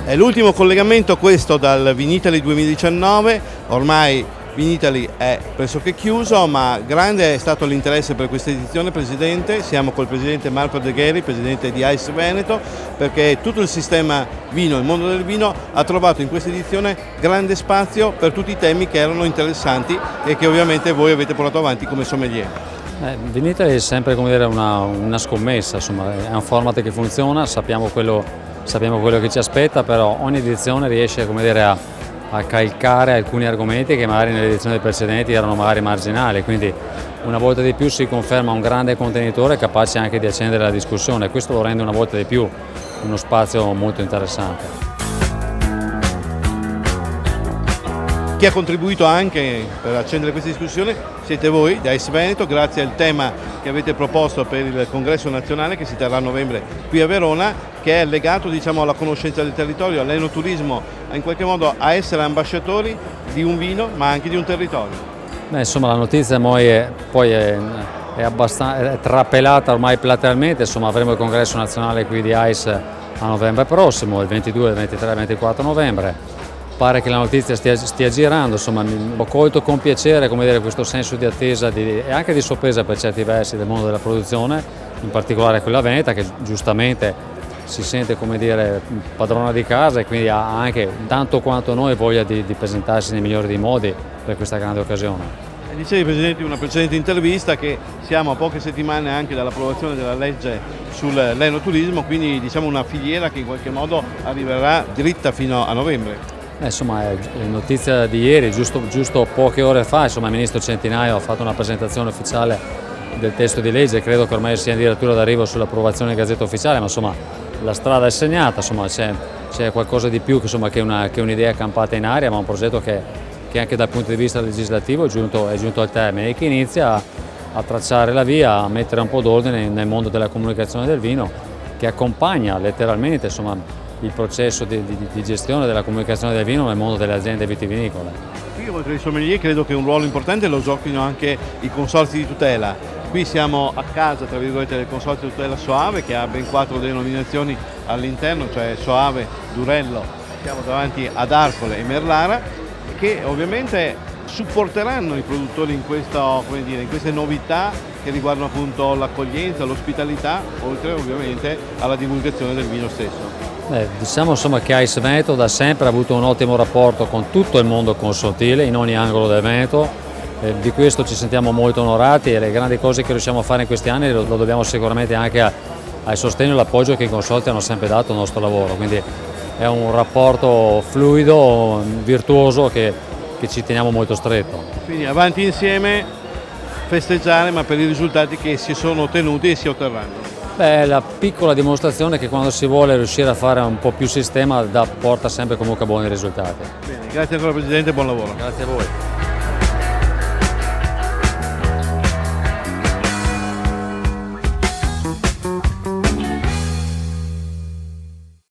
È l'ultimo collegamento questo dal Vinitaly 2019, ormai Vinitaly è pressoché chiuso, ma grande è stato l'interesse per questa edizione, Presidente. Siamo col Presidente Marco Degheri, Presidente di AIS Veneto, perché tutto il sistema vino, il mondo del vino, ha trovato in questa edizione grande spazio per tutti i temi che erano interessanti e che ovviamente voi avete portato avanti come sommelier. Vinitaly è sempre, come dire, una scommessa, insomma, è un format che funziona, sappiamo quello che ci aspetta, però ogni edizione riesce, come dire, a calcare alcuni argomenti che magari nelle edizioni precedenti erano magari marginali, quindi una volta di più si conferma un grande contenitore capace anche di accendere la discussione, questo lo rende una volta di più uno spazio molto interessante. Chi ha contribuito anche per accendere questa discussione siete voi di AIS Veneto, grazie al tema che avete proposto per il congresso nazionale che si terrà a novembre qui a Verona, che è legato, diciamo, alla conoscenza del territorio, all'enoturismo, in qualche modo a essere ambasciatori di un vino ma anche di un territorio. Insomma, la notizia poi è trapelata ormai platealmente, insomma, avremo il congresso nazionale qui di AIS a novembre prossimo, il 22, il 23 e il 24 novembre. Pare che la notizia stia girando, insomma, ho colto con piacere, come dire, questo senso di attesa e anche di sorpresa per certi versi del mondo della produzione, in particolare quella veneta che giustamente si sente, come dire, padrona di casa e quindi ha anche tanto quanto noi voglia di presentarsi nei migliori dei modi per questa grande occasione. Dicevi, Presidente, in una precedente intervista che siamo a poche settimane anche dall'approvazione della legge sull'enoturismo, quindi diciamo una filiera che in qualche modo arriverà dritta fino a novembre. Insomma, è notizia di ieri, giusto poche ore fa, insomma, il Ministro Centinaio ha fatto una presentazione ufficiale del testo di legge, credo che ormai sia addirittura d'arrivo sull'approvazione in Gazzetta Ufficiale, ma insomma la strada è segnata, insomma, c'è qualcosa di più che un'idea campata in aria, ma un progetto che anche dal punto di vista legislativo è giunto al termine e che inizia a tracciare la via, a mettere un po' d'ordine nel mondo della comunicazione del vino, che accompagna letteralmente, insomma, il processo di gestione della comunicazione del vino nel mondo delle aziende vitivinicole. Qui, oltre ai sommelier, credo che un ruolo importante lo giochino anche i consorzi di tutela. Qui siamo a casa, tra virgolette, del consorzio di tutela Soave, che ha ben 4 denominazioni all'interno, cioè Soave, Durello, siamo davanti ad Arcole e Merlara, che ovviamente supporteranno i produttori in queste novità che riguardano appunto l'accoglienza, l'ospitalità, oltre ovviamente alla divulgazione del vino stesso. Diciamo, insomma, che AIS Veneto da sempre ha avuto un ottimo rapporto con tutto il mondo consortile in ogni angolo del Veneto, di questo ci sentiamo molto onorati e le grandi cose che riusciamo a fare in questi anni lo dobbiamo sicuramente anche al sostegno e all'appoggio che i consorzi hanno sempre dato al nostro lavoro, quindi è un rapporto fluido, virtuoso che ci teniamo molto stretto. Quindi avanti insieme, festeggiare, ma per i risultati che si sono ottenuti e si otterranno. È la piccola dimostrazione che quando si vuole riuscire a fare un po' più sistema porta sempre comunque a buoni risultati. Bene, grazie ancora Presidente, buon lavoro. Grazie a voi.